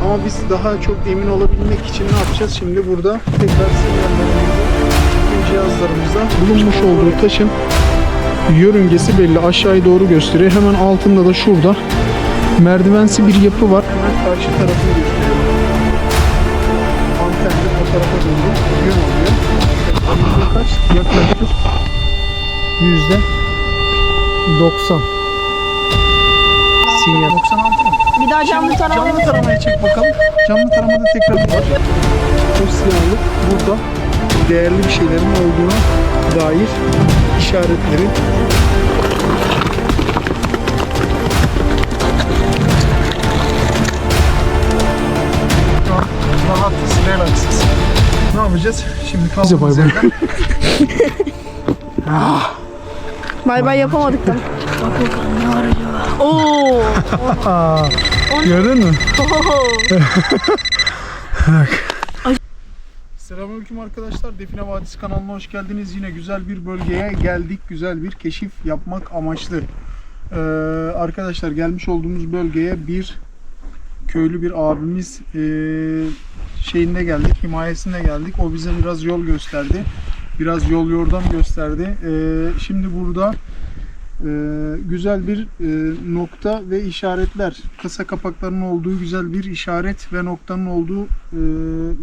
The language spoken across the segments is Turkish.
Ama biz daha çok emin olabilmek için ne yapacağız? Şimdi burada tekrar sinyallerimizi, cihazlarımızda bulunmuş olduğu taşın yörüngesi belli. Aşağıya doğru gösteriyor. Hemen altında da şurada merdivensi bir yapı var. Hemen karşı tarafını gösteriyor. Antenli o tarafa doğru yön alıyor. Kaç? Yaklaşık %90 sinyal. 96 mı? Bir daha canlı taramaya Canlı taramaya çek bakalım. Canlı taramada tekrar var. O sinyallik burada değerli bir şeylerin olduğuna dair işaretleri. Şu an rahatız, relaksız. Ne yapacağız? Şimdi kaldığımız yerden. Bay bay yapamadık da. Bak bakalım ne var acaba. Oo. Gördün mü? Oo. Selamünaleyküm arkadaşlar. Define Vadisi kanalına hoş geldiniz. Yine güzel bir bölgeye geldik. Güzel bir keşif yapmak amaçlı. Arkadaşlar gelmiş olduğumuz bölgeye bir köylü bir abimiz şeyinde geldik, himayesinde geldik. O bize biraz yol gösterdi. Biraz yol yordam gösterdi. Şimdi burada güzel bir nokta ve işaretler, kasa kapaklarının olduğu güzel bir işaret ve noktanın olduğu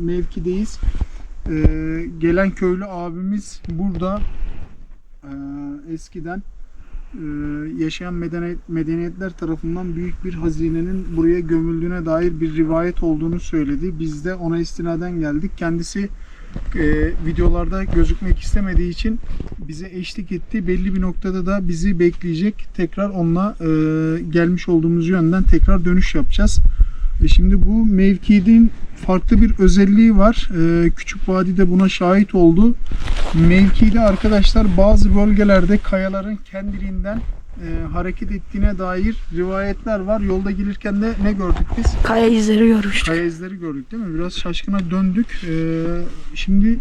mevkideyiz. Gelen köylü abimiz burada eskiden yaşayan medeniyetler tarafından büyük bir hazinenin buraya gömüldüğüne dair bir rivayet olduğunu söyledi. Biz de ona istinaden geldik. Kendisi videolarda gözükmek istemediği için bize eşlik etti. Belli bir noktada da bizi bekleyecek. Tekrar onunla gelmiş olduğumuz yönden tekrar dönüş yapacağız. Şimdi bu mevkinin farklı bir özelliği var. Küçük Vadi buna şahit oldu. Mevkide arkadaşlar bazı bölgelerde kayaların kendiliğinden hareket ettiğine dair rivayetler var. Yolda gelirken de ne gördük biz? Kaya izleri görmüştük. Kaya izleri gördük değil mi? Biraz şaşkına döndük. Şimdi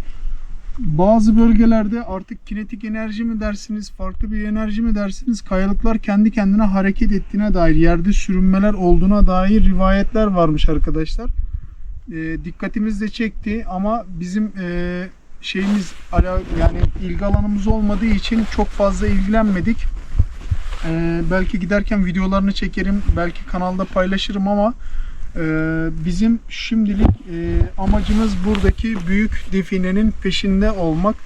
bazı bölgelerde artık kinetik enerji mi dersiniz, farklı bir enerji mi dersiniz, kayalıklar kendi kendine hareket ettiğine dair, yerde sürünmeler olduğuna dair rivayetler varmış arkadaşlar. Dikkatimiz de çekti ama bizim şeyimiz yani ilgi alanımız olmadığı için çok fazla ilgilenmedik. Belki giderken videolarını çekerim, belki kanalda paylaşırım ama bizim şimdilik amacımız buradaki büyük definenin peşinde olmak.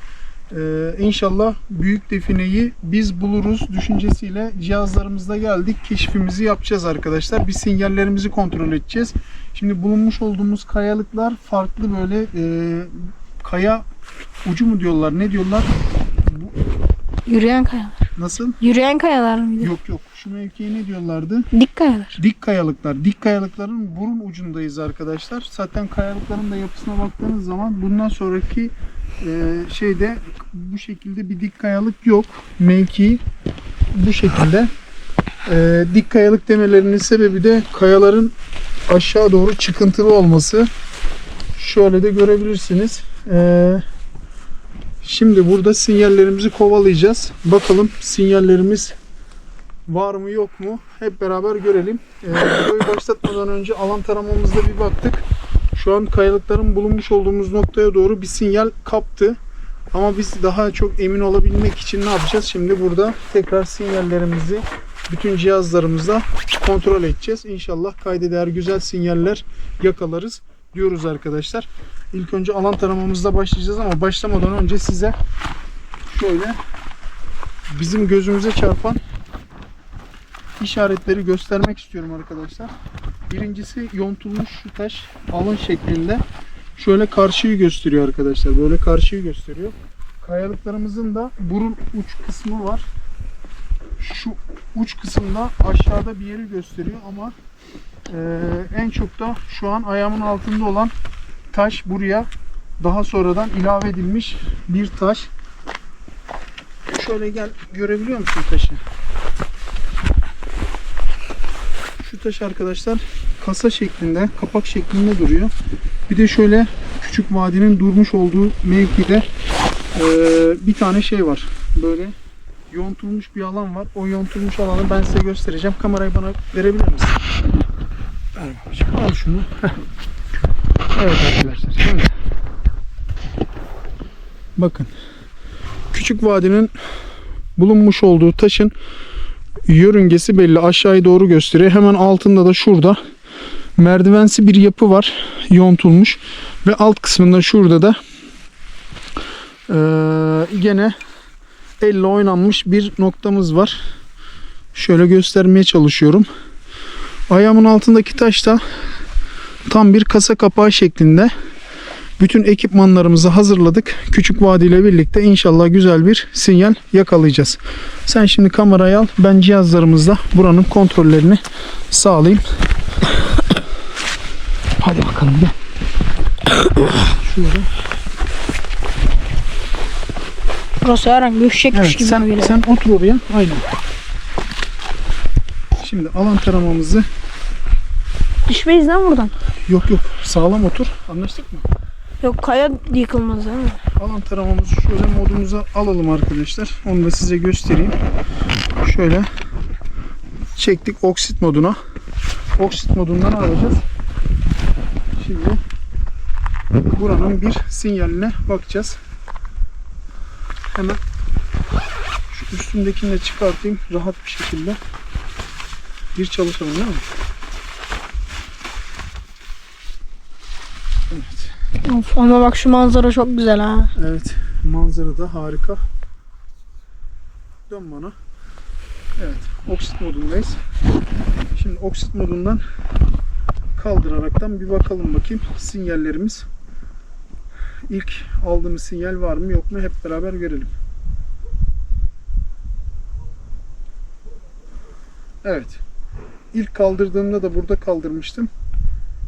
İnşallah büyük defineyi biz buluruz düşüncesiyle cihazlarımızla geldik. Keşfimizi yapacağız arkadaşlar. Bir sinyallerimizi kontrol edeceğiz. Şimdi bulunmuş olduğumuz kayalıklar farklı böyle kaya ucu mu diyorlar, ne diyorlar? Yürüyen kayalar. Nasıl? Yürüyen kayalar mıydı? Yok. Şu mevkiye ne diyorlardı? Dik kayalar. Dik kayalıklar. Dik kayalıkların burun ucundayız arkadaşlar. Zaten kayalıkların da yapısına baktığınız zaman bundan sonraki şeyde bu şekilde bir dik kayalık yok. Mevki bu şekilde. Dik kayalık demelerinin sebebi de kayaların aşağı doğru çıkıntılı olması. Şöyle de görebilirsiniz. Şimdi burada sinyallerimizi kovalayacağız. Bakalım sinyallerimiz var mı yok mu? Hep beraber görelim. Videoyu başlatmadan önce alan taramamızda bir baktık. Şu an kayalıkların bulunmuş olduğumuz noktaya doğru bir sinyal kaptı. Ama biz daha çok emin olabilmek için ne yapacağız? Şimdi burada tekrar sinyallerimizi bütün cihazlarımızla kontrol edeceğiz. İnşallah kayda değer güzel sinyaller yakalarız diyoruz arkadaşlar. İlk önce alan taramamızda başlayacağız ama başlamadan önce size şöyle bizim gözümüze çarpan işaretleri göstermek istiyorum arkadaşlar. Birincisi yontulmuş şu taş alın şeklinde şöyle karşıyı gösteriyor arkadaşlar. Böyle karşıyı gösteriyor. Kayalıklarımızın da burun uç kısmı var. Şu uç kısımda aşağıda bir yeri gösteriyor ama en çok da şu an ayağımın altında olan taş buraya daha sonradan ilave edilmiş bir taş. Şöyle gel, görebiliyor musun taşı? Şu taş arkadaşlar kasa şeklinde, kapak şeklinde duruyor. Bir de şöyle Küçük Vadi'nin durmuş olduğu mevkide bir tane şey var. Böyle yontulmuş bir alan var. O yontulmuş alanı ben size göstereceğim. Kamerayı bana verebilir misin? Ver babacığım, al şunu. Heh. Evet arkadaşlar, şöyle. Bakın. Küçük vadinin bulunmuş olduğu taşın yörüngesi belli. Aşağıya doğru gösteriyor. Hemen altında da şurada merdivensi bir yapı var. Yontulmuş. Ve alt kısmında şurada da gene elle oynanmış bir noktamız var. Şöyle göstermeye çalışıyorum. Ayağımın altındaki taş da tam bir kasa kapağı şeklinde. Bütün ekipmanlarımızı hazırladık. Küçük vadi ile birlikte inşallah güzel bir sinyal yakalayacağız. Sen şimdi kamerayı al. Ben cihazlarımızla buranın kontrollerini sağlayayım. Hadi bakalım gel. Şurada. Burası her an göçecekmiş Evet, gibi. sen otur oraya. Aynen. Şimdi alan taramamızı... Düşmeyiz lan buradan. Yok sağlam otur. Anlaştık mı? Yok, kaya yıkılmaz değil mi? Alan taramamızı şöyle modumuza alalım arkadaşlar. Onu da size göstereyim. Şöyle çektik oksit moduna. Oksit modundan alacağız. Şimdi buranın bir sinyaline bakacağız. Hemen şu üstündekini de çıkartayım rahat bir şekilde. Bir çalışalım değil mi? Evet. Of, ama bak şu manzara çok güzel ha. Evet. Manzara da harika. Dön bana. Evet. Oksit modundayız. Şimdi oksit modundan kaldıraraktan bir bakalım bakayım. Sinyallerimiz. İlk aldığımız sinyal var mı yok mu hep beraber görelim. Evet. İlk kaldırdığımda da burada kaldırmıştım.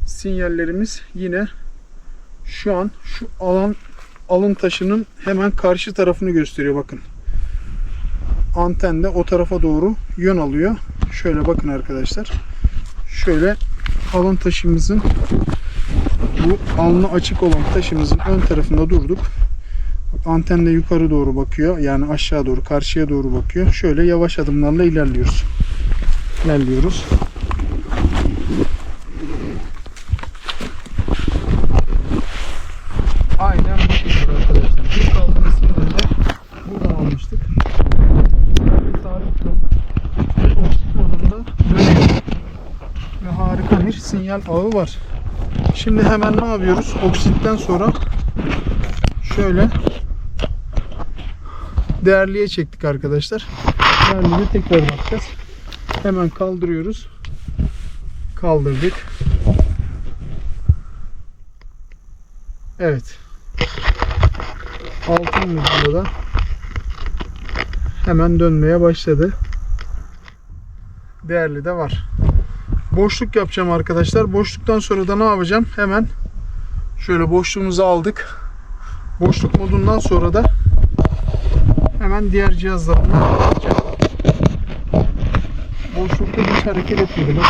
Sinyallerimiz yine şu an şu alın taşının hemen karşı tarafını gösteriyor bakın. Anten de o tarafa doğru yön alıyor. Şöyle bakın arkadaşlar. Şöyle alın taşımızın bu alnı açık olan taşımızın ön tarafında durduk. Anten de yukarı doğru bakıyor. Yani aşağı doğru, karşıya doğru bakıyor. Şöyle yavaş adımlarla ilerliyoruz. Aynen bu şekilde arkadaşlar. Bir kaldığımız sinyalde buradan almıştık. Sabit oksit modunda dönüyor. Ve harika bir sinyal ağı var. Şimdi hemen ne yapıyoruz? Oksitten sonra şöyle değerliye çektik arkadaşlar. Değerliye tekrar bakacağız. Hemen kaldırıyoruz. Kaldırdık. Evet. Altın modunda da hemen dönmeye başladı. Değerli de var. Boşluk yapacağım arkadaşlar. Boşluktan sonra da ne yapacağım? Hemen şöyle boşluğumuzu aldık. Boşluk modundan sonra da hemen diğer cihazlarımla yapacağım. Boşlukta hiç hareket etmedi.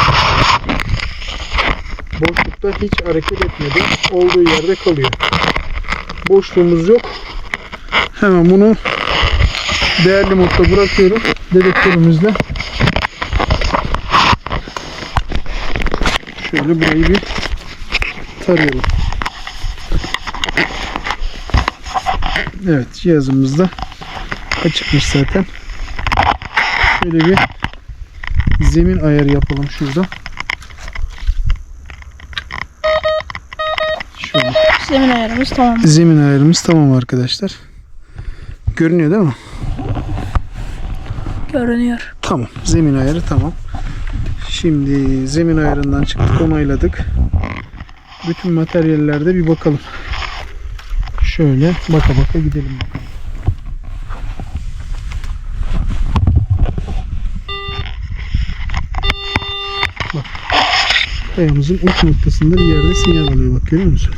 Boşlukta hiç hareket etmedi. Olduğu yerde kalıyor. Boşluğumuz yok. Hemen bunu değerli modda bırakıyorum. Dedektörümüzle. Şöyle burayı bir tarayalım. Evet, cihazımız da açıkmış zaten. Şöyle bir zemin ayarı yapalım şurada. Şöyle. Zemin ayarımız tamam. Zemin ayarımız tamam arkadaşlar. Görünüyor değil mi? Görünüyor. Tamam. Zemin ayarı tamam. Şimdi zemin ayarından çıktık, onayladık. Bütün materyallerde bir bakalım. Şöyle baka baka gidelim bakalım. Bak. Kayamızın uç noktasında bir yerde sinyal alıyor. Bak, görüyor musun?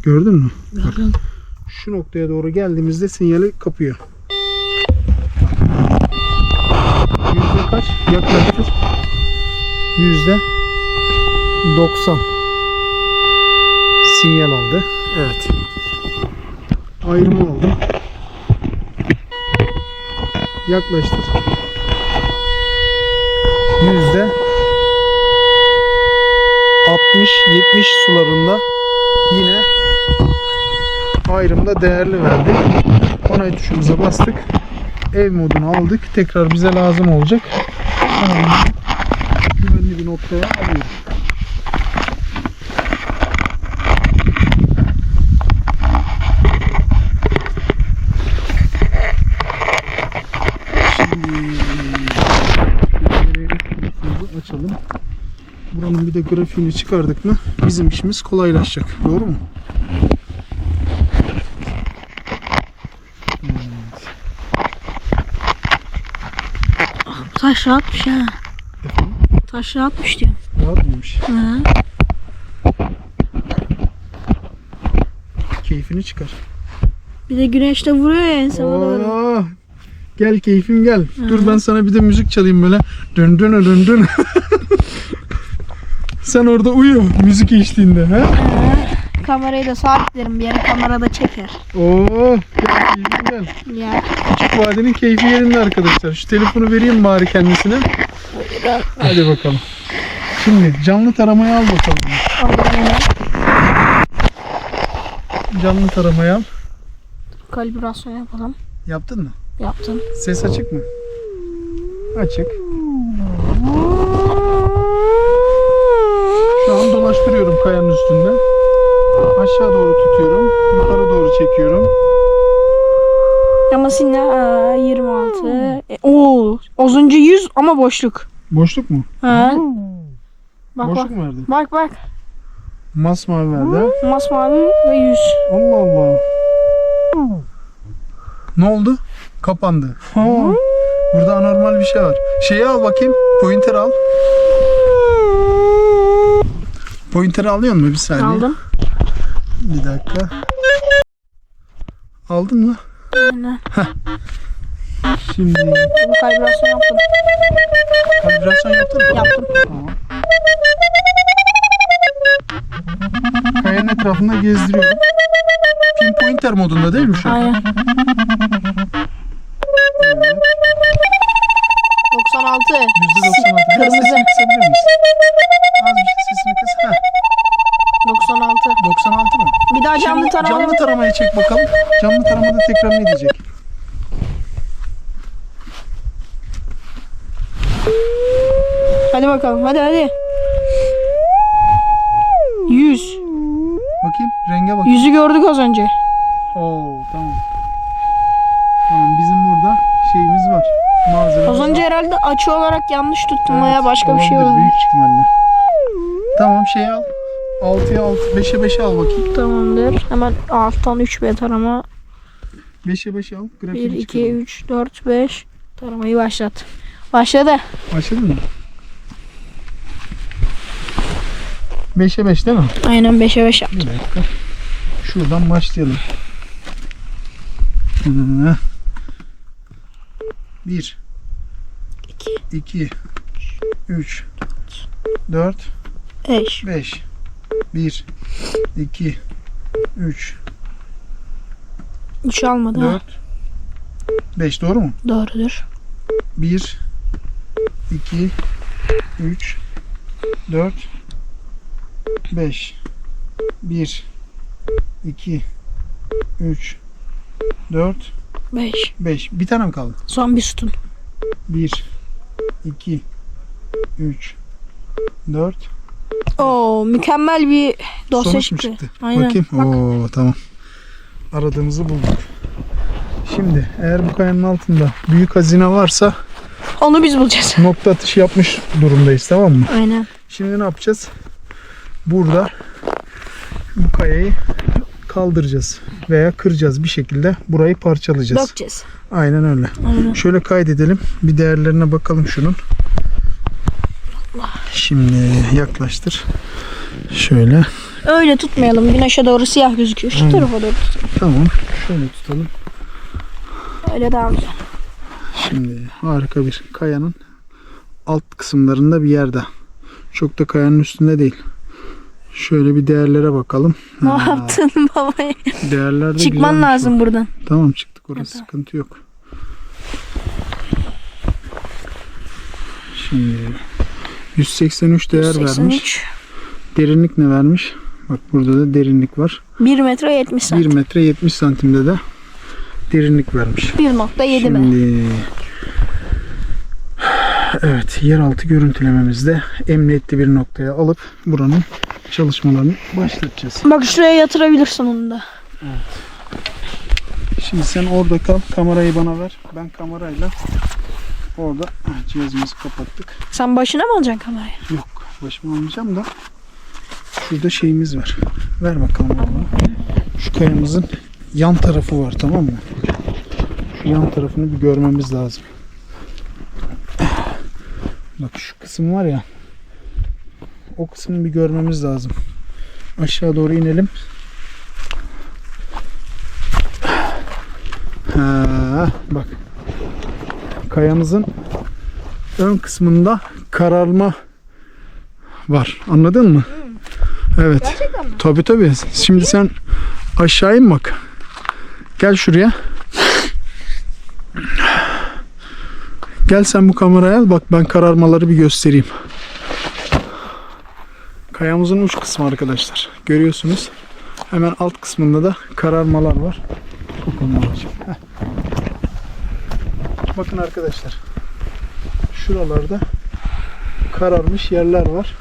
Gördün mü? Gördüm. Bak, şu noktaya doğru geldiğimizde sinyali kapıyor. Yüzde kaç? Yaklaştır. %90 sinyal aldı. Evet. Ayrımı aldı. Yaklaştır. 60-70 sularında yine ayrımda değerli verdi. Onay tuşumuza bastık. Ev modunu aldık. Tekrar bize lazım olacak. Güvenli bir noktaya alıyoruz. Açalım. Buranın bir de grafiğini çıkardık mı bizim işimiz kolaylaşacak. Doğru mu? Evet. Taş rahatmış ha. Efendim? Taş rahatmış diyorum. Rahat mıymış? Hı. Keyfini çıkar. Bir de güneş de vuruyor ya insana doğru. Oh, gel keyfim gel. Dur ben sana bir de müzik çalayım böyle. Dön dön dön dön. Sen orada uyu müzik eşliğinde. He? Kamerayı da sabitlerim bir yere, kamerada çeker. Oo, gel keyfim gel. Ya. Küçük vadenin keyfi yerinde arkadaşlar. Şu telefonu vereyim bari kendisine. Hadi bakalım. Şimdi canlı taramayı al bakalım. Canlı taramayı al. Kalibrasyon yapalım. Yaptın mı? Yaptım. Ses açık mı? Açık. Şu an dolaştırıyorum kayanın üstünde. Aşağı doğru tutuyorum. Yukarı doğru çekiyorum. Ama sinyal 26. Oo, ozuncu 100 ama boşluk. Boşluk mu? Ha. Bak Boşluk bak. mu verdi? Bak bak. Masmavi verdi. Masmavi ve 100. Allah Allah. Ne oldu? Kapandı. Ha. Burada anormal bir şey var. Şeyi al bakayım. Pointer al. Pointer'ı alıyor musun? Bir saniye. Aldım. Bir dakika. Aldın mı? Aynen. Şimdi Bu kalibrasyon yaptım. kalibrasyon yaptın mı? Yaptım. Tamam. Kayanın etrafında gezdiriyorum. Pinpointer modunda değil mi şu an? Aynen. Evet. 96. %96. Biraz Kırmızı. sesini kısabilir misin? Az bir şey sesini kıs. Heh. 96. 96 mı? Bir daha canlı Şimdi tarama. canlı taramayı çek bakalım. Canlı taramada tekrar ne diyecek? Hadi bakalım. Hadi hadi. 100. Bakayım renge bakayım. 100'ü gördük az önce. Oo tamam. Tamam bizim burada şeyimiz var. Malzememiz Az önce var. herhalde açı olarak yanlış tuttum Evet, veya başka bir şey olabilir, oldu. büyük ihtimalle. Tamam şey al. 6'ya 6, 5'e 5 al bakayım. Tamamdır. Hemen alttan 3B tarama. 5'e 5 al. 1, Grafiğini 2, çıkaralım. 3, 4, 5. Taramayı başlat. Başladı. Başladın mı? 5'e 5 değil mi? Aynen 5'e 5 yaptım. Bir dakika. Şuradan başlayalım. 1 2, 2 3 4 5. 5 1 2 3 3 almadı. 4 5 doğru mu? Doğrudur. 1 2 3 4 5 1 2 3 4 5. 5 bir tane mi kaldı? Son bir sütun. 1 2 3 4 Oo, mükemmel bir dosya Sonuç mu çıktı. çıktı? Aynen. Bakayım. Bak. Oo tamam. Aradığımızı bulduk. Şimdi eğer bu kayanın altında büyük hazine varsa Onu biz bulacağız. nokta atışı yapmış durumdayız, tamam mı? Aynen. Şimdi ne yapacağız? Burada bu kayayı kaldıracağız veya kıracağız bir şekilde, burayı parçalayacağız. Dökeceğiz. Aynen öyle. Aynen. Şöyle kaydedelim. Bir değerlerine bakalım şunun. Şimdi yaklaştır. Şöyle. Öyle tutmayalım. Güneşe doğru siyah gözüküyor. Şu tarafa doğru tutalım. Tamam. Şöyle tutalım. Öyle daha güzel. Şimdi harika bir kayanın alt kısımlarında bir yerde. Çok da kayanın üstünde değil. Şöyle bir değerlere bakalım. Ne yaptın baba? Değerler de Çıkman güzelmiş lazım bak. buradan. Tamam çıktık, orası Tamam. sıkıntı yok. Şimdi 183 değer vermiş. 183. Derinlik ne vermiş? Bak burada da derinlik var. 1 metre 70 1 santim. metre 70 santimde de derinlik vermiş. 1.7 mi? Şimdi evet, yeraltı görüntülememizde emniyetli bir noktaya alıp buranın çalışmalarını başlatacağız. Bak şuraya yatırabilirsin onu da. Şimdi sen orada kal, kamerayı bana ver. Ben kamerayla orada cihazımızı kapattık. Sen başına mı alacaksın kamerayı? Yok, başıma almayacağım da şurada şeyimiz var. Ver bakalım bana. Şu kayamızın yan tarafı var, tamam mı? Şu yan tarafını bir görmemiz lazım. Bak şu kısım var ya, o kısmını bir görmemiz lazım. Aşağı doğru inelim. Bak. Kayamızın ön kısmında kararma var. Anladın mı? Evet. Gerçekten mi? Tabii. Şimdi sen aşağı in bak. Gel şuraya. Gel sen bu kameraya al. Bak ben kararmaları bir göstereyim. Kayamızın uç kısmı arkadaşlar. Görüyorsunuz. Hemen alt kısmında da kararmalar var. Bakalım babacığım. Bakın arkadaşlar. Şuralarda kararmış yerler var.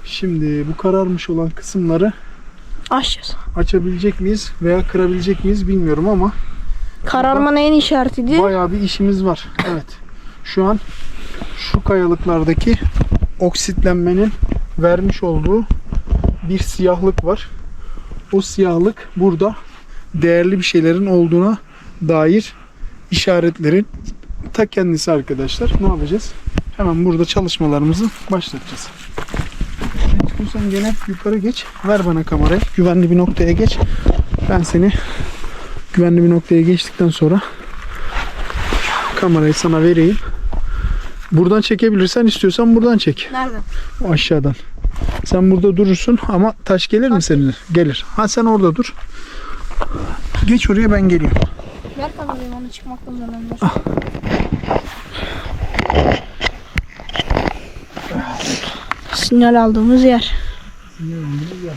Şimdi bu kararmış olan kısımları Açacağız. açabilecek miyiz veya kırabilecek miyiz bilmiyorum ama Kararma neyin işaretiydi? bayağı bir işimiz var. Evet. Şu an şu kayalıklardaki oksitlenmenin vermiş olduğu bir siyahlık var. O siyahlık burada değerli bir şeylerin olduğuna dair işaretlerin ta kendisi arkadaşlar. Ne yapacağız? Hemen burada çalışmalarımızı başlatacağız. İstiyorsan gene yukarı geç. Ver bana kamerayı. Güvenli bir noktaya geç. Ben seni güvenli bir noktaya geçtikten sonra kamerayı sana vereyim. Buradan çekebilirsen, istiyorsan buradan çek. Nereden? O aşağıdan. Sen burada durursun ama taş gelir mi senin? Gelir. Ha sen orada dur. Geç oraya, ben geleyim. Ver kamerayı, onu çıkmaktan önemli. Sinyal aldığımız yer.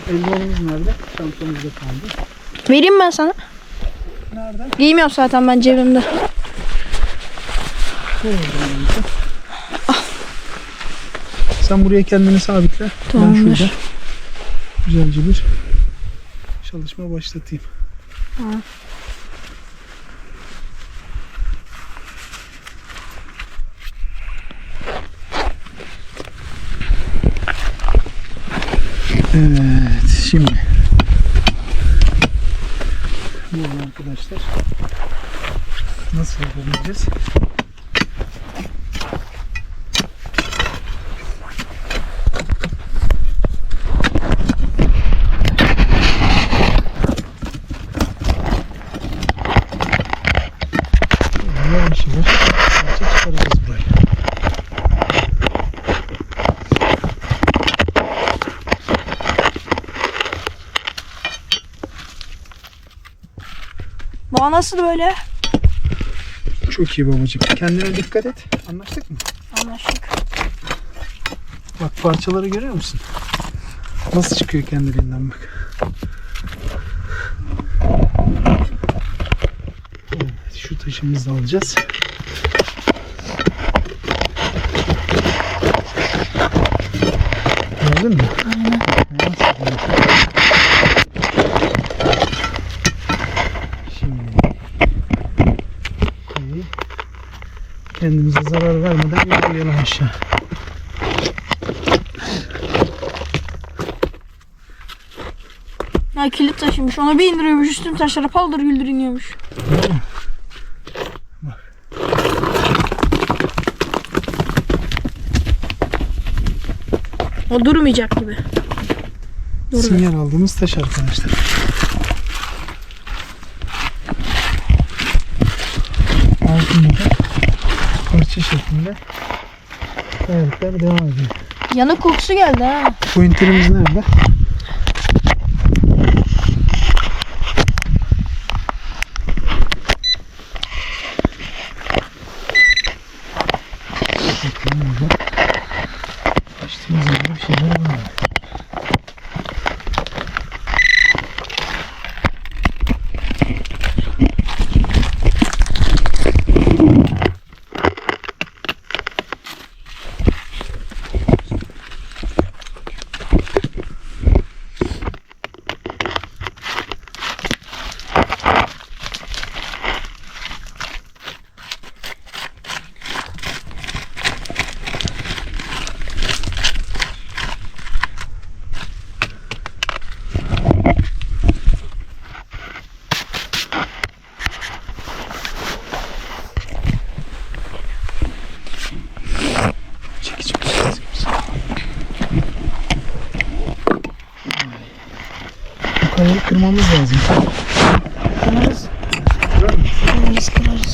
Eldivenimiz nerede? Çantamızda kaldı. Vereyim ben sana. Nerede? Giymiyorum zaten ben cebimde. Sen buraya kendini sabitle. Ben Tamamdır. şurada güzelce bir çalışma başlatayım. Tamam. Evet, şimdi burada arkadaşlar nasıl yapabileceğiz? Yavaş yavaş çıkaracağız burayı. Bana nasıl böyle? Çok iyi babacığım. Kendine dikkat et. Anlaştık mı? Anlaştık. Bak parçaları görüyor musun? Nasıl çıkıyor kendiliğinden bak. Evet, şu taşımızı da alacağız. Gördün mü? Aynen. Şimdi kendimize zarar vermeden ilerleyelim aşağı. Ya kilit taşımış. Onu bir indiriyormuş. Üstüm taşlara paldır güldür iniyormuş. Bak. O durmayacak gibi. Durmuyor. Sinyal aldığımız taş arkadaşlar. Altında da parça şeklinde kayalıklar devam ediyor. Yanık kokusu geldi ha. Pointerimiz nerede? Bakalım burada. Açtığımız yerde bir şeyler var. kayayı kırmamız lazım. Kırarız. Kırar mıyız? Kırarız.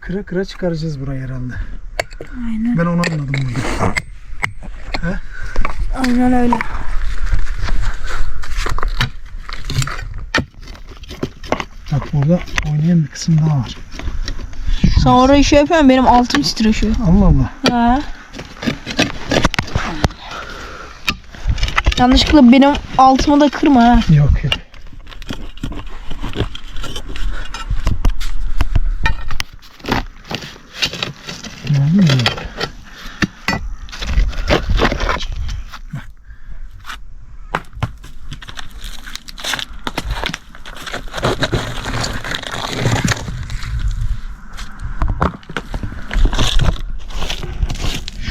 Kıra kıra çıkaracağız burayı herhalde. Aynen. Ben onu anladım burada. Aynen öyle. Bak burada oynayan bir kısım daha var. Sen orayı şey yapıyorsun, benim altım titreşiyor. Allah Allah. Ha. Yanlışlıkla benim altımı da kırma ha. Yok yok. Gördün mü?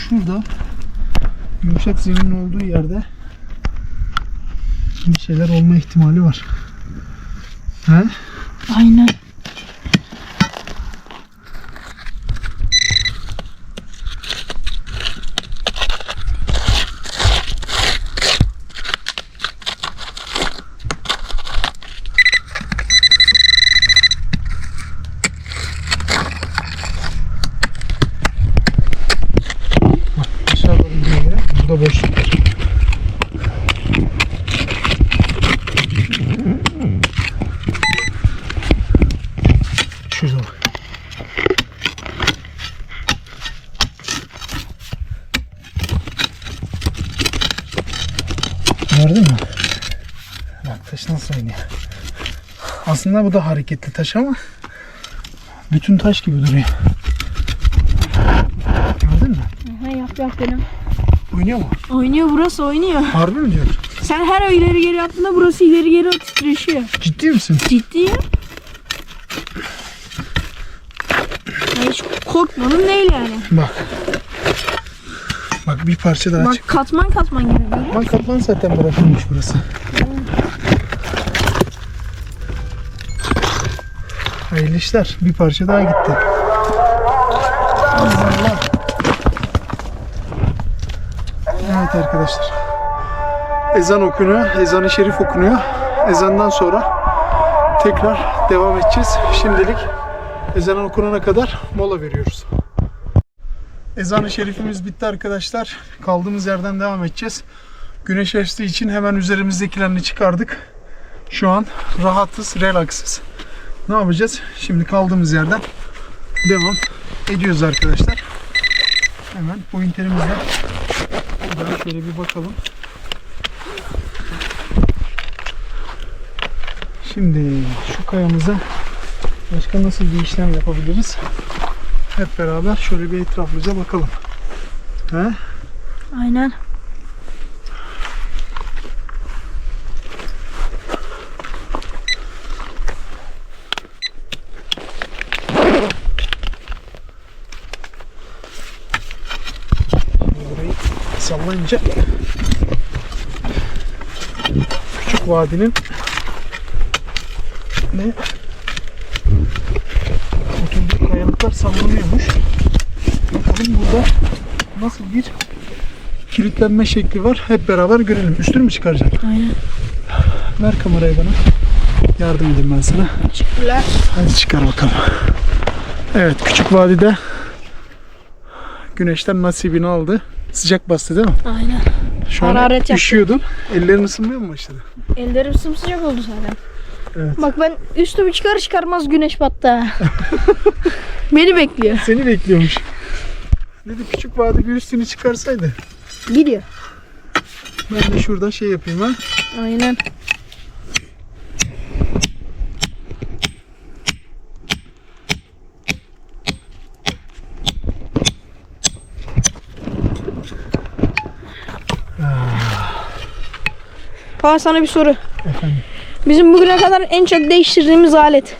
Şurada yumuşak zeminin olduğu yerde bir şeyler olma ihtimali var. He? Aynen. Aşağı doğru gitmeye göre burada boşluk var. Şurada bak. Gördün mü? Bak taş nasıl oynuyor. Aslında bu da hareketli taş ama bütün taş gibi duruyor. Gördün mü? Aha, yap benim. Oynuyor mu? Oynuyor, burası oynuyor. Harbi mi diyorsun? Sen her ileri geri yaptığında burası ileri geri titreşiyor. Ciddi misin? Ciddi ya. Ya hiç korkmadım değil yani. Bak. Bak bir parça daha Bak çık. katman katman gibi görüyor. Katman katman zaten bırakılmış burası. Hayırlı işler. Bir parça daha gitti. Allah. Evet arkadaşlar. Ezan okunuyor. Ezan-ı şerif okunuyor. Ezandan sonra tekrar devam edeceğiz. Şimdilik ezan okunana kadar mola veriyoruz. Ezan-ı şerifimiz bitti arkadaşlar. Kaldığımız yerden devam edeceğiz. Güneş açtığı için hemen üzerimizdekilerini çıkardık. Şu an rahatız, relaksız. Ne yapacağız? Şimdi kaldığımız yerden devam ediyoruz arkadaşlar. Hemen pointerimizle buradan şöyle bir bakalım. Şimdi şu kayamıza başka nasıl bir işlem yapabiliriz? Hep beraber şöyle bir etrafımıza bakalım. He? Aynen. Burayı sallayınca küçük vadinin ne oturduğu kayalıklar sallanıyormuş. Bakalım burada nasıl bir kilitlenme şekli var. Hep beraber görelim. Üstünü mü çıkaracaksın? Aynen. Ver kamerayı bana. Yardım edeyim ben sana. Teşekkürler. Hadi çıkar bakalım. Evet, küçük vadide güneşten nasibini aldı. Sıcak bastı değil mi? Aynen. Şu an Hararet yaptı. üşüyordun. Ellerin ısınmaya mı başladı? Ellerim sımsıcak oldu zaten. Evet. Bak ben üstümü çıkar çıkarmaz güneş battı ha. Beni bekliyor. Seni bekliyormuş. Dedi küçük vadi bir üstünü çıkarsaydı. Gidiyor. Ben de şuradan şey yapayım ha. Aynen. Aa, sana bir soru. Efendim. Bizim bugüne kadar en çok değiştirdiğimiz alet.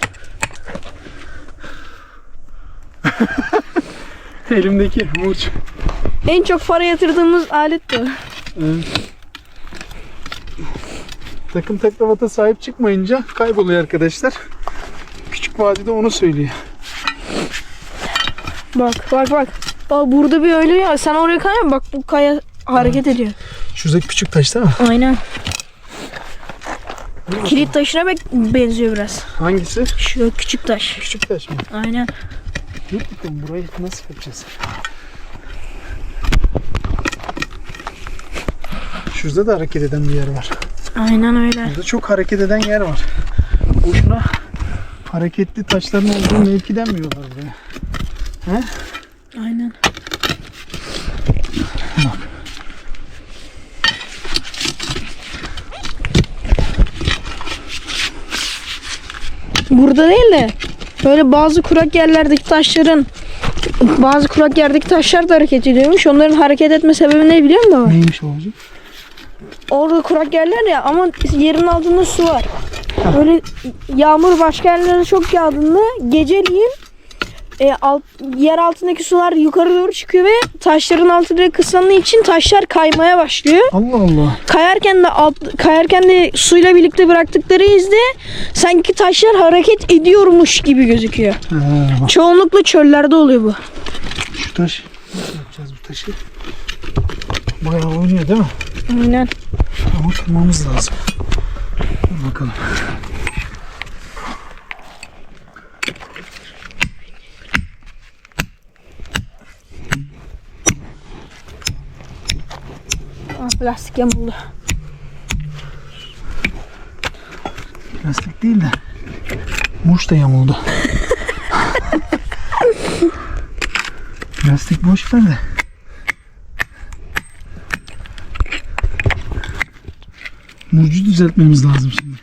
Elimdeki murç. En çok para yatırdığımız alet bu. Evet. Takım taklavata sahip çıkmayınca kayboluyor arkadaşlar. Küçük vadide onu söylüyor. Bak. Bak burada bir öyle ya. Sen oraya kayma mı? Bak bu kaya hareket ediyor. Şuradaki küçük taş değil mi? Aynen. Kilit taşına benziyor biraz. Hangisi? Şu küçük taş. Küçük taş mı? Aynen. Dur bakalım burayı nasıl yapacağız? Şurada da hareket eden bir yer var. Aynen öyle. Burada çok hareket eden yer var. Boşuna hareketli taşların olduğu mevki denmiyorlar buraya. He? Aynen. Bak. Burada değil de böyle bazı kurak yerlerdeki taşlar da hareket ediyormuş. Onların hareket etme sebebi ne biliyor musun? Neymiş olacak? Orada kurak yerler ya ama yerin altında su var. Böyle yağmur başka yerlere çok yağdığında geceliğin yer altındaki sular yukarı doğru çıkıyor ve taşların altı direkt ıslandığı için taşlar kaymaya başlıyor. Allah Allah. Kayarken de suyla birlikte bıraktıkları izde sanki taşlar hareket ediyormuş gibi gözüküyor. Bak. Çoğunlukla çöllerde oluyor bu. Şu taş. Nasıl yapacağız bu taşı? Bayağı oynuyor değil mi? Aynen. Ama kırmamız lazım. Dur bakalım. Plastik yamuldu. Plastik değil de muş da yamuldu. Plastik boş ver de. Mucu düzeltmemiz lazım şimdi.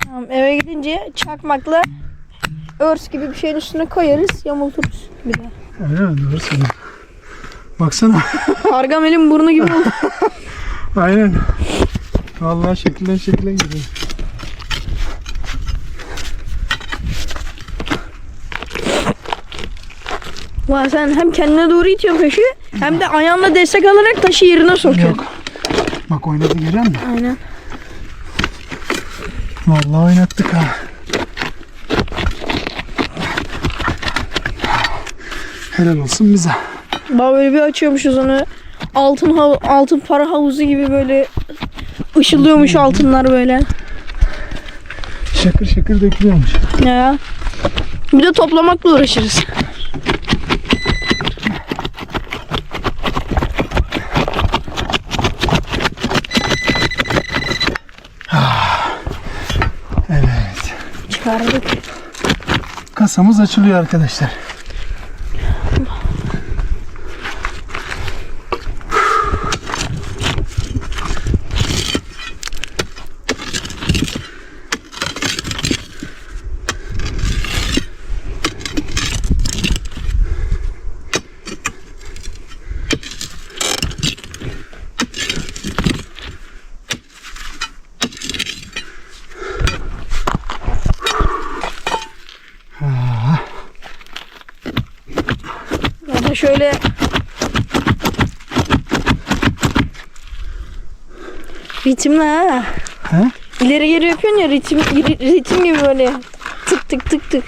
Tamam, eve gidince çakmakla örs gibi bir şeyin üstüne koyarız, yamulturuz bir daha. Öyle mi? Doğru söylüyorsun. Baksana. Gargamel'in burnu gibi oldu. Aynen. Vallahi şekillen gidiyor. Vay, sen hem kendine doğru itiyorsun taşı hem de ayağınla destek alarak taşı yerine sokuyorsun. Yok. Bak oynadı görüyor musun? Aynen. Vallahi oynattık ha. Helal olsun bize. Bak böyle bir açıyormuşuz onu. Altın para havuzu gibi böyle ışıldıyormuş altınlar böyle. Şakır şakır dökülüyormuş. Ya. Bir de toplamakla uğraşırız. Evet. Çıkardık. Kasamız açılıyor arkadaşlar. Ya da şöyle ritimle ha. He? İleri geri yapıyorsun ya ritim gibi böyle tık tık tık tık.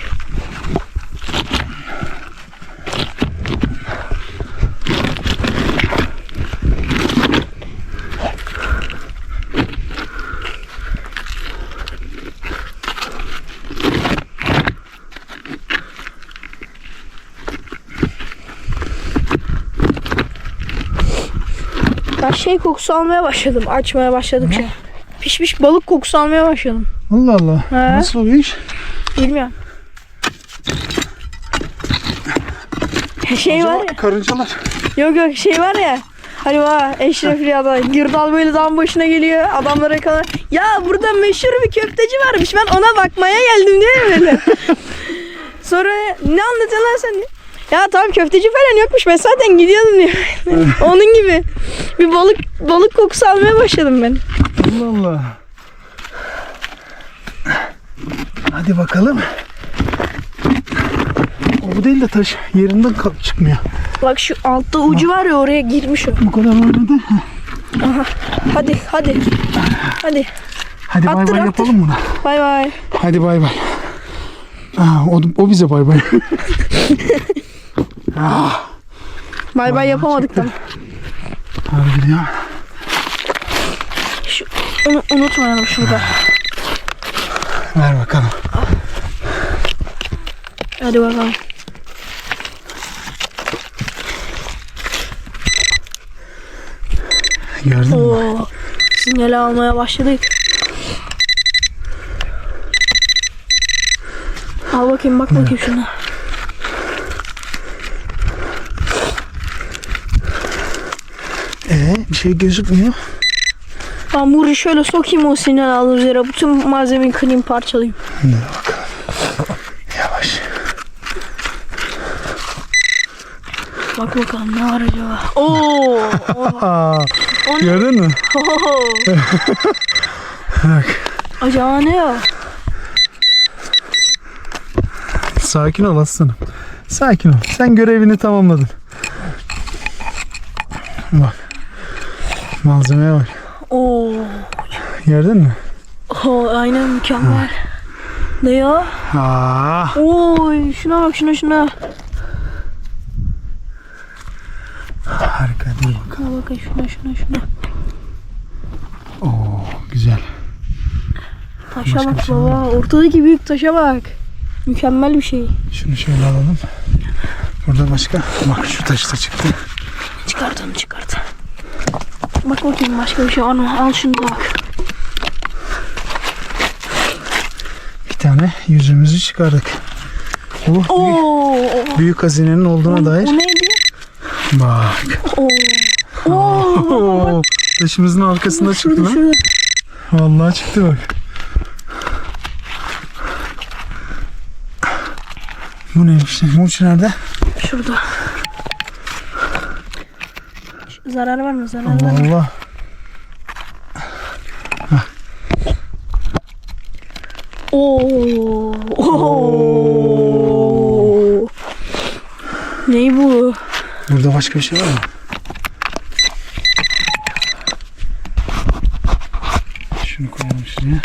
Ben şey kokusu almaya başladım açmaya başladıkça. Pişmiş balık kokusu almaya başladım. Allah Allah. He. Nasıl oluyor iş? Bilmiyorum. Şey var ya. Karıncalar. Yok şey var ya. Hani var Eşref Rüya'da Girdal böyle dağın başına geliyor. Adamlara kadar. Ya burada meşhur bir köfteci varmış. Ben ona bakmaya geldim diyor ya böyle. Sonra ne anlatıyorsun lan sen? Ya tamam köfteci falan yokmuş. Ben zaten gidiyordum diyor. Onun gibi. Bir balık kokusu almaya başladım ben. Allah Allah. Hadi bakalım. O bu değil de taş yerinden çıkmıyor. Bak şu altta ucu var ya oraya girmiş o. Bu kadar oynadı. Aha. Hadi. Hadi Hadi bay Attır, bay attır. yapalım buna. bay bay. Hadi bay bay. O bize bay bay. Bay bay yapamadık da. Harbi ya. Onu unutmayalım şurada. Ver bakalım. Hadi bakalım. Gördün mü? Oo. Sinyal almaya başladık. Al bakayım, bak bakayım şuna. Bir şey gözükmüyor. Ben burayı şöyle sokayım, o sinyal alır üzere. Bütün malzemeyi kırayım, parçalayayım. Hadi bakalım. Yavaş. Bak bakalım ne var acaba. Oo. O ne? Gördün mü? Oo. Bak. Acaba ne ya? Sakin ol aslanım. Sakin ol. Sen görevini tamamladın. Bak. Malzemeye bak. Oo. Gördün mü? Oo, aynen mükemmel. Ne ya? Oy, şuna bak, şuna. Harika, dur bakalım. Şuna bakın, şuna. Oo, güzel. Taşa Başka bak bir şey baba. var mı? Ortadaki büyük taşa bak. Mükemmel bir şey. Şunu şöyle alalım. Burada başka. Bak şu taş da çıktı. Çıkart onu, çıkart. Bak bakayım başka bir şey var mı? Al şunu da bak. Bir tane yüzümüzü çıkardık. Bu büyük hazinenin olduğuna dair. O neydi? Bak. Oo. Taşımızın arkasında çıktı Şurada, lan. şurada. Vallahi çıktı bak. Bu neymiş? Mulç nerede? Şurada. Zarar var mı? Zarar var mı? Allah Allah. Oo. Ney bu? Burada başka bir şey var mı? Şunu koyalım şuraya.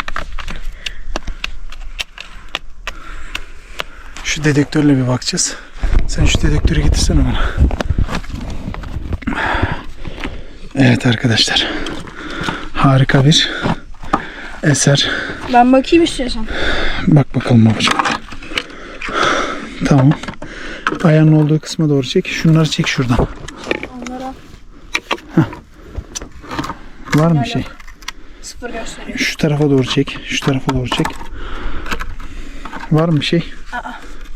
Şu dedektörle bir bakacağız. Sen şu dedektörü getirsene bana. Evet arkadaşlar. Harika bir eser. Ben bakayım istiyorsan. Bak bakalım babacığım. Tamam. Ayağının olduğu kısma doğru çek. Şunları çek şuradan. Onlara Var mı bir şey? sıfır gösteriyor. Şu tarafa doğru çek. Şu tarafa doğru çek. Var mı bir şey?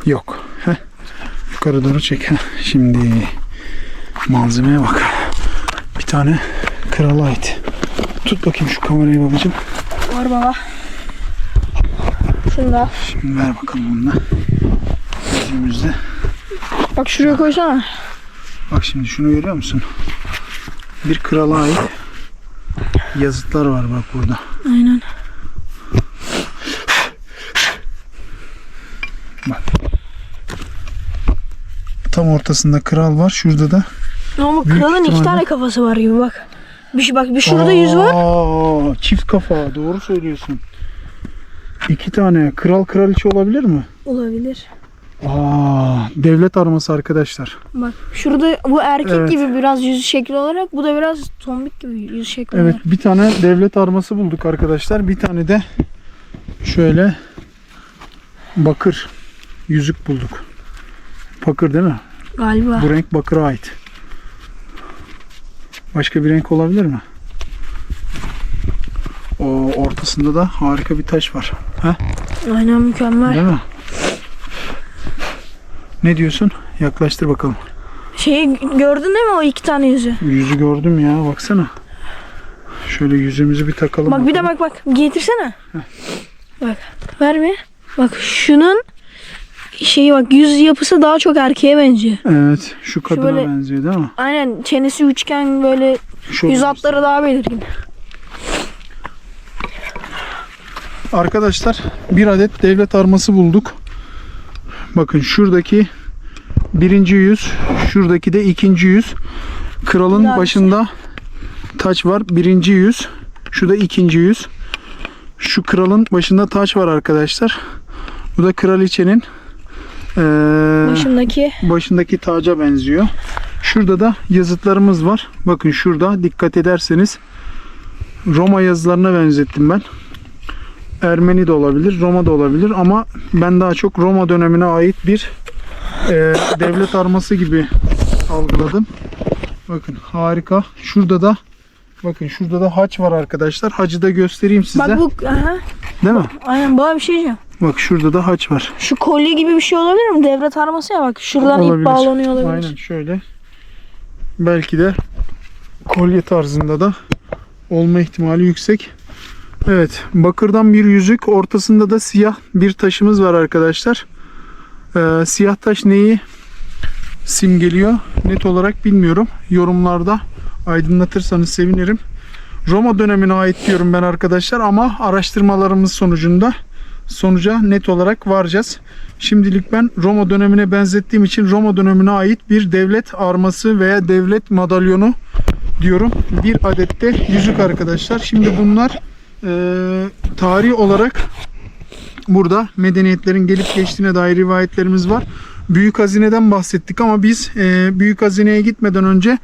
Yok. Heh. Yukarı doğru çek. Heh. Şimdi malzemeye bak. Bir tane krala ait. Tut bakayım şu kamerayı babacığım. Var baba. Şunu da. Şimdi ver bakalım bunu da. Yüzümüzde. Bak şuraya koysana. Bak şimdi şunu görüyor musun? Bir krala ait yazıtlar var bak burada. Aynen. Bak. Tam ortasında kral var. Şurada da. Ama Büyük kralın iki ihtimalle- tane kafası var gibi bak. Bir şurada yüz var. Çift kafa. Doğru söylüyorsun. İki tane. Kral kraliçe olabilir mi? Olabilir. Devlet arması arkadaşlar. Bak şurada bu erkek Evet. gibi biraz yüz şekli olarak, bu da biraz tombik gibi yüz şekli Evet, olarak. bir tane devlet arması bulduk arkadaşlar. Bir tane de şöyle bakır yüzük bulduk. Bakır değil mi? Galiba. Bu renk bakıra ait. Başka bir renk olabilir mi? O ortasında da harika bir taş var. Ha? Aynen mükemmel. Değil mi? Ne diyorsun? Yaklaştır bakalım. Şeyi gördün değil mi, o iki tane yüzü? Yüzü gördüm ya, baksana. Şöyle yüzümüzü bir takalım. Bak bir de bakalım. bak getirsene. Bak ver bir. Bak şunun şeyi bak, yüz yapısı daha çok erkeğe benziyor. Evet, şu kadına böyle- benziyor değil mi? Aynen, çenesi üçgen, böyle Şöyle yüz hatları daha belirgin. Arkadaşlar bir adet devlet arması bulduk. Bakın şuradaki birinci yüz, şuradaki de ikinci yüz. Kralın Biraz- başında taç var. Birinci yüz. Şu da ikinci yüz. Şu kralın başında taç var arkadaşlar. Bu da kraliçenin başındaki taca benziyor. Şurada da yazıtlarımız var. Bakın şurada dikkat ederseniz Roma yazılarına benzettim ben. Ermeni de olabilir, Roma da olabilir ama ben daha çok Roma dönemine ait bir devlet arması gibi algıladım. Bakın harika. Bakın şurada da haç var arkadaşlar. Hacı da göstereyim size. Bak bu, aha. Değil mi? Aynen, bu bir şey diyeceğim. Bak şurada da haç var. Şu kolye gibi bir şey olabilir mi? Devlet arması ya, bak şuradan Olabilir. ip bağlanıyor olabilir. Aynen şöyle. Belki de kolye tarzında da olma ihtimali yüksek. Evet, bakırdan bir yüzük, ortasında da siyah bir taşımız var arkadaşlar. Siyah taş neyi simgeliyor net olarak bilmiyorum. Yorumlarda aydınlatırsanız sevinirim. Roma dönemine ait diyorum ben arkadaşlar ama araştırmalarımız sonuca net olarak varacağız. Şimdilik ben Roma dönemine benzettiğim için Roma dönemine ait bir devlet arması veya devlet madalyonu diyorum. Bir adet de yüzük arkadaşlar. Şimdi bunlar tarihi olarak burada medeniyetlerin gelip geçtiğine dair rivayetlerimiz var. Büyük hazineden bahsettik ama biz büyük hazineye gitmeden önce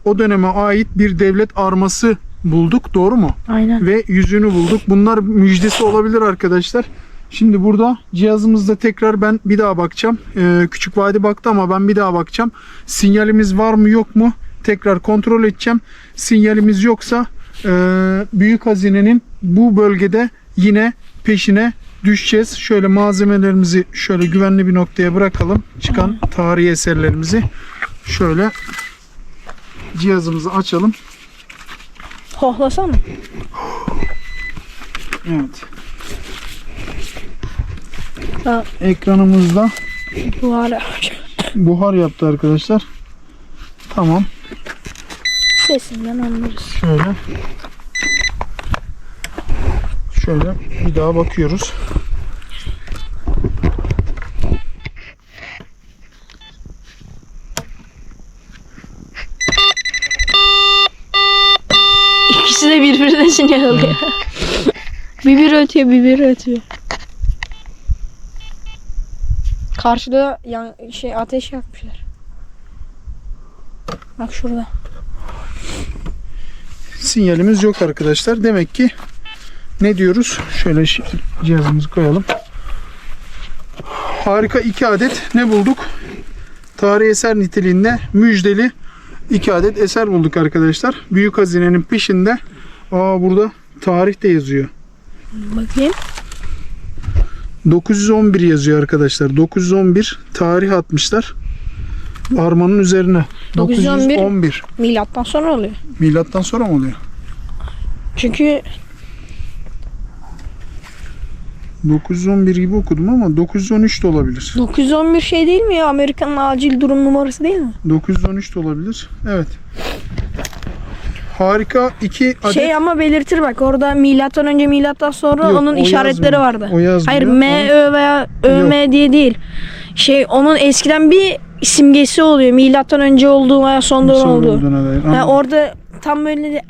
o döneme ait bir devlet arması bulduk. Doğru mu? Aynen. Ve yüzüğünü bulduk. Bunlar müjdesi olabilir arkadaşlar. Şimdi burada cihazımızda tekrar ben bir daha bakacağım. Küçük Vadi baktı ama ben bir daha bakacağım. Sinyalimiz var mı yok mu? Tekrar kontrol edeceğim. Sinyalimiz yoksa büyük hazinenin bu bölgede yine peşine düşeceğiz. Şöyle malzemelerimizi şöyle güvenli bir noktaya bırakalım. Çıkan tarihi eserlerimizi şöyle cihazımızı açalım. Hohlasana. Evet. Ha, Ekranımızda buhar yaptı arkadaşlar. Tamam. sesinden anlarız. Şöyle bir daha bakıyoruz. İkisi de birbirine sinyal alıyor. bir ötüyor. Karşıda ateş yakmışlar. Bak şurada. Sinyalimiz yok arkadaşlar. Demek ki ne diyoruz? Şöyle cihazımızı koyalım. Harika 2 adet ne bulduk? Tarihi eser niteliğinde müjdeli 2 adet eser bulduk arkadaşlar. Büyük hazinenin peşinde. Burada tarih de yazıyor. Bakayım. 911 yazıyor arkadaşlar. 911 tarih atmışlar. Armanın üzerine. 911. Milattan sonra oluyor. Milattan sonra mı oluyor? Çünkü 911 gibi okudum ama 913 de olabilir. 911 şey değil mi ya? Amerika'nın acil durum numarası değil mi? 913 de olabilir. Evet. Harika 2 adet. Ama belirtir bak orada milattan önce milattan sonra Yok, onun o işaretleri yazmıyor. vardı. O yazmıyor. Hayır M-Ö veya Ö-M diye değil. Onun eskiden bir simgesi oluyor. Milattan önce olduğu veya sonradan olduğu. Yani orada tam böyle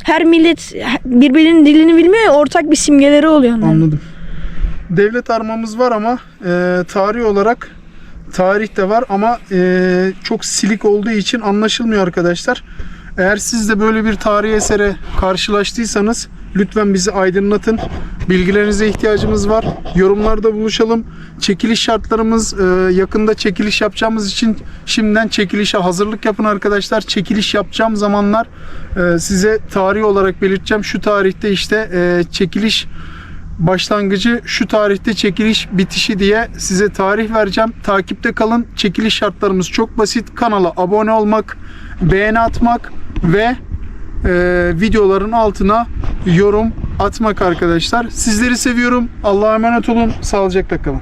her millet birbirinin dilini bilmiyor ya, ortak bir simgeleri oluyor onların. Anladım. Devlet armamız var ama tarih olarak tarih de var ama çok silik olduğu için anlaşılmıyor arkadaşlar. Eğer siz de böyle bir tarihi esere karşılaştıysanız lütfen bizi aydınlatın. Bilgilerinize ihtiyacımız var. Yorumlarda buluşalım. Çekiliş şartlarımız yakında çekiliş yapacağımız için şimdiden çekilişe hazırlık yapın arkadaşlar. Çekiliş yapacağım zamanlar size tarih olarak belirteceğim. Şu tarihte işte çekiliş başlangıcı, şu tarihte çekiliş bitişi diye size tarih vereceğim. Takipte kalın. Çekiliş şartlarımız çok basit. Kanala abone olmak, beğeni atmak ve videoların altına yorum atmak arkadaşlar. Sizleri seviyorum. Allah'a emanet olun. Sağlıcakla kalın.